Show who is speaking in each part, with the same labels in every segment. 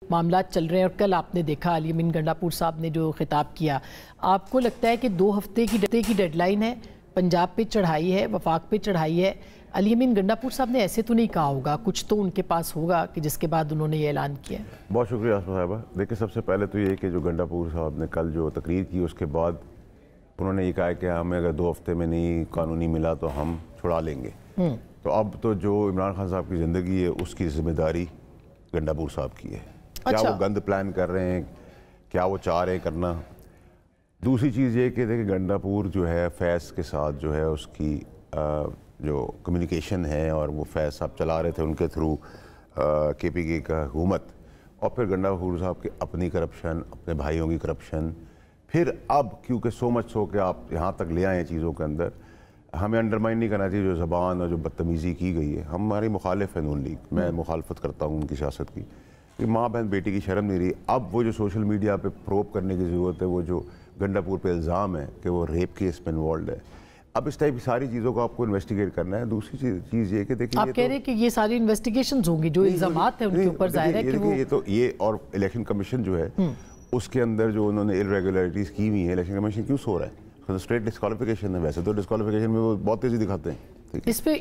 Speaker 1: معاملات چل رہے ہیں، اور کل آپ نے دیکھا علی امین گنڈاپور صاحب نے جو خطاب کیا، آپ کو لگتا ہے کہ 2 ہفتے کی ڈیڈ لائن ہے، پنجاب پہ چڑھائی ہے، وفاق پہ چڑھائی ہے؟ علی امین گنڈاپور صاحب نے ایسے تو نہیں کہا ہوگا، کچھ تو ان کے پاس ہوگا کہ جس کے بعد انہوں نے یہ اعلان کیا؟
Speaker 2: بہت شکریہ آسمہ صاحبہ۔ دیکھیں، سب سے پہلے تو یہ کہ جو گنڈاپور صاحب نے کل جو تقریر کی اس کے بعد انہوں نے یہ کہا کہ ہمیں اگر 2 ہفتے میں نہیں قانونی ملا تو ہم چھڑا لیں گے۔ تو اب تو جو عمران خان صاحب کی زندگی ہے اس کی ذمہ داری گنڈاپور صاحب کی ہے۔ کیا وہ گند پلان کر رہے ہیں، کیا وہ چاہ رہے ہیں کرنا؟ دوسری چیز یہ کہ دیکھیں گنڈاپور جو ہے فیض کے ساتھ جو ہے اس کی جو کمیونیکیشن ہے، اور وہ فیض صاحب چلا رہے تھے ان کے تھرو کے پی کے کا حکومت، اور پھر گنڈاپور صاحب کی اپنی کرپشن، اپنے بھائیوں کی کرپشن، پھر اب کیونکہ سو مچ سو کہ آپ یہاں تک لے آئے ہیں چیزوں کے اندر، ہمیں انڈرمائن نہیں کرنا چاہیے جو زبان اور جو بدتمیزی کی گئی ہے۔ ہماری مخالف ہے نون لیگ، میں مخالفت کرتا ہوں ان کی سیاست کی، کہ ماں بہن بیٹی کی شرم نہیں رہی۔ اب وہ جو سوشل میڈیا پہ پروب کرنے کی ضرورت ہے، وہ جو گنڈاپور پہ الزام ہے کہ وہ ریپ کیس میں انوالوڈ ہے، اب اس ٹائپ کی ساری چیزوں کو آپ کو انویسٹیگیٹ کرنا ہے۔ دوسری چیز یہ کہ دیکھیں،
Speaker 1: آپ کہہ رہے ہیں کہ یہ ساری انویسٹیگیشنز ہوں گی، جو الزامات ہیں ان کے اوپر ظاہر ہے کہ وہ
Speaker 2: یہ اور الیکشن کمیشن جو ہے اس کے اندر جو انہوں نے irregularities کی ہوئی ہیں، الیکشن کمیشن کیوں سو رہا ہے؟ اسٹریٹ ڈسکوالیفیکیشن ہے، ویسے تو ڈسکوالیفیکیشن میں وہ بہت تیزی دکھاتے ہیں۔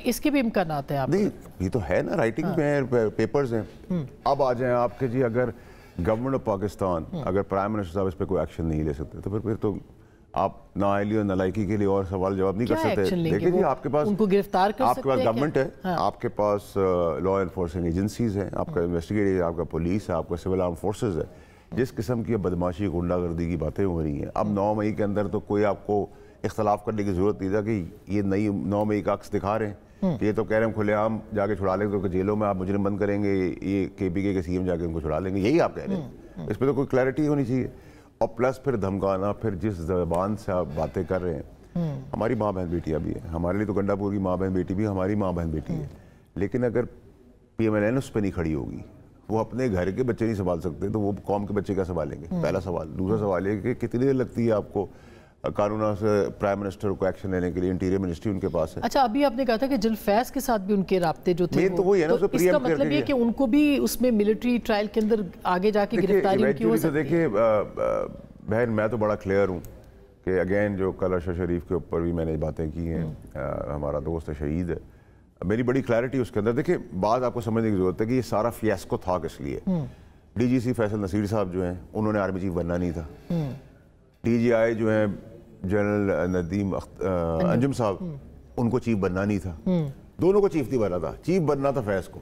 Speaker 1: اس کے بھی امکانات ہیں؟ آپ
Speaker 2: نہیں، یہ تو ہے نا، رائٹنگ میں پیپرز ہیں۔ اب آ جائیں آپ کہ جی اگر گورنمنٹ آف پاکستان، اگر پرائم منسٹر صاحب اس پہ کوئی ایکشن نہیں لے سکتے تو پھر تو آپ نااہلی اور نالائکی کے لیے اور سوال جواب نہیں کر سکتے۔ دیکھیں جی، آپ کے پاس گورنمنٹ ہے، آپ کے پاس لا انفورسنگ ایجنسیز ہیں، آپ کا انویسٹیگیٹ، آپ کا پولیس ہے، آپ کا سول آرم فورسز ہے۔ جس قسم کی بدماشی، غنڈہ گردی کی باتیں ہو رہی ہیں، اب 9 مئی کے اندر تو کوئی آپ کو اختلاف کرنے کی ضرورت نہیں تھا کہ یہ نئی 9 مئی کا عکس دکھا رہے ہیں کہ یہ تو کہہ رہے ہیں کھلے عام جا کے چھڑا لیں گے، تو جیلوں میں آپ مجرم بند کریں گے، یہ کے پی کے سی ایم جا کے ان کو چھڑا لیں گے، یہی آپ کہہ رہے ہیں۔ اس پہ تو کوئی کلیئرٹی ہونی چاہیے۔ اور پلس پھر دھمکانا، پھر جس زبان سے آپ باتیں کر رہے ہیں، ہماری ماں بہن بیٹیاں بھی ہیں، ہمارے لیے تو گنڈاپور کی ماں بہن بیٹی بھی ہماری ماں بہن بیٹی ہے، لیکن اگر پی ایم ایل این اس پہ نہیں کھڑی ہوگی، وہ اپنے گھر کے بچے نہیں سنبھال سکتے تو وہ قوم کے بچے کیا سنبھالیں گے؟ پہلا سوال۔ دوسرا سوال یہ کہ کتنی دیر لگتی ہے آپ کو قانون سے پرائم منسٹر کو ایکشن لینے کے لیے؟ انٹیریئر منسٹری ان کے پاس ہے۔
Speaker 1: اچھا، ابھی آپ نے کہا تھا کہ جنرل فیض کے ساتھ بھی ان کے رابطے جو تھے،
Speaker 2: تو وہی ہے نا،
Speaker 1: اس کا مطلب یہ کہ ان کو بھی اس میں ملٹری ٹرائل کے اندر آگے جا کے گرفتاری ان کی ہو سکتی ہے؟
Speaker 2: دیکھیے بہن، میں تو بڑا کلیئر ہوں کہ اگین جو کل ارشد شریف کے اوپر بھی میں نے باتیں کی ہیں، ہمارا دوست شہید ہے، میری بڑی کلیئرٹی اس کے اندر۔ دیکھیں، بات آپ کو سمجھنے کی ضرورت ہے کہ یہ سارا فیاسکو تھا کس لیے۔ ڈی جی سی فیصل نصیر صاحب جو ہیں انہوں نے آرمی چیف بننا نہیں تھا۔ ڈی جی آئی جو ہیں جنرل ندیم انجم صاحب، ان کو چیف بننا نہیں تھا۔ دونوں کو چیف نہیں بننا تھا، چیف بننا تھا فیض کو،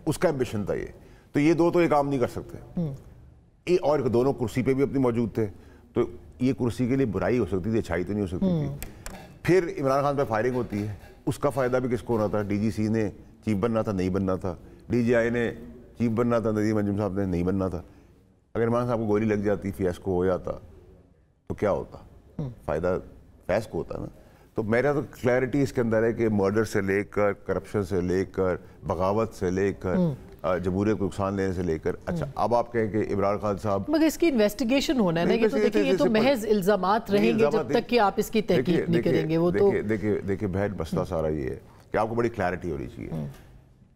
Speaker 2: اس کا ایمبیشن تھا یہ۔ تو یہ دو تو یہ کام نہیں کر سکتے، اور دونوں کرسی پہ بھی اپنی موجود تھے، تو یہ کرسی کے لیے برائی ہو سکتی تھی، اچھائی تو نہیں ہو سکتی تھی۔ پھر عمران خان پہ فائرنگ ہوتی ہے، اس کا فائدہ بھی کس کو ہونا تھا؟ ڈی جی سی نے چیف بننا تھا، نہیں بننا تھا۔ ڈی جی آئی نے چیف بننا تھا، ندیم انجم صاحب نے نہیں بننا تھا۔ اگر عمران صاحب کو گولی لگ جاتی، فیض کو ہو جاتا، تو کیا ہوتا؟ فائدہ فیض کو ہوتا نا۔ تو میرا تو کلیئرٹی اس کے اندر ہے کہ مرڈر سے لے کر، کرپشن سے لے کر، بغاوت سے لے کر، جمہوریت کو نقصان دینے سے لے کر، اچھا اب آپ کہیں کہ عمران خان صاحب،
Speaker 1: مگر اس کی انویسٹیگیشن ہونا ہے نا، یہ تو دیکھیں یہ تو محض الزامات رہیں گے جب تک کہ آپ اس کی تحقیق نہیں کریں گے۔ وہ تو
Speaker 2: دیکھیں بہن، مسئلہ سارا یہ ہے کہ آپ کو بڑی کلیئرٹی ہونی چاہیے۔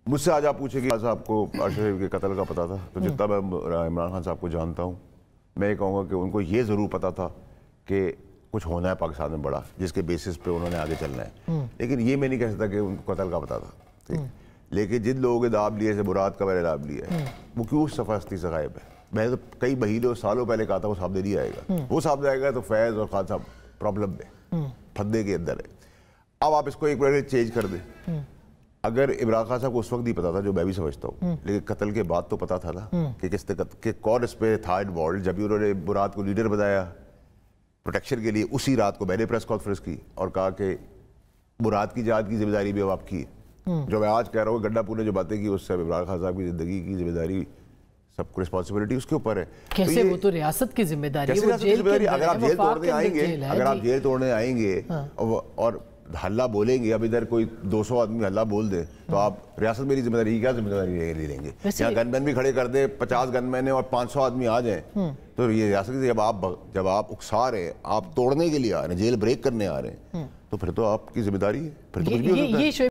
Speaker 2: مجھ سے آج آپ پوچھیں کہ آپ کو ارشد شریف کے قتل کا پتا تھا؟ تو جتنا میں عمران خان صاحب کو جانتا ہوں، میں یہ کہوں گا کہ ان کو یہ ضرور پتا تھا کہ کچھ ہونا ہے پاکستان میں بڑا، جس کے بیسس پہ انہوں نے آگے چلنا ہے، لیکن یہ میں نہیں کہہ سکتا کہ ان کو قتل کا پتا تھا۔ لیکن جن لوگوں کے داب لیے سے مراد کا میں نے داب لیا ہے، وہ کیوں اس صفحہ ہستی سے غائب ہے؟ میں نے تو کئی مہینوں سالوں پہلے کہا تھا وہ سامنے نہیں آئے گا، وہ سامنے آئے گا تو فیض اور خان صاحب پرابلم میں، پھندے کے اندر ہے۔ اب آپ اس کو ایک بار چینج کر دیں۔ اگر عمران خان صاحب کو اس وقت نہیں پتا تھا، جو میں بھی سمجھتا ہوں، لیکن قتل کے بعد تو پتا تھا نا کہ کس نے کہ کون اس پہ تھا انوالوڈ۔ جب بھی انہوں نے مراد کو لیڈر بتایا پروٹیکشن کے لیے، اسی رات کو میں نے پریس کانفرنس کی اور کہا کہ مراد کی جہاد کی ذمہ داری بھی اب آپ کی ہے۔ جو میں آج کہہ رہا ہوں، گنڈاپور نے جو باتیں کی، اس سے عمران خان صاحب کی زندگی کی ذمہ داری، سب کو رسپانسبلٹی اس کے اوپر ہے۔
Speaker 1: کیسے؟ وہ تو ریاست کی ذمہ داری ہے، وہ جیل کے اندر ہے،
Speaker 2: اگر آپ جیل توڑنے آئیں گے، اگر آپ جیل توڑنے آئیں گے اور حلہ بولیں گے، اب ادھر کوئی 200 آدمی حلہ بول دے تو آپ ریاست میری ذمہ داری کیا ذمہ داری لے لیں گے؟ یہاں گن مین بھی کھڑے کر دیں، 50 گن مین اور 500 آدمی آ جائیں، تو یہ ریاست کی جب آپ اکسا رہے ہیں، آپ توڑنے کے لیے آ رہے ہیں، جیل بریک کرنے آ رہے ہیں، تو پھر تو آپ کی ذمہ داری ہے، پھر تو کچھ بھی ہو سکتا ہے۔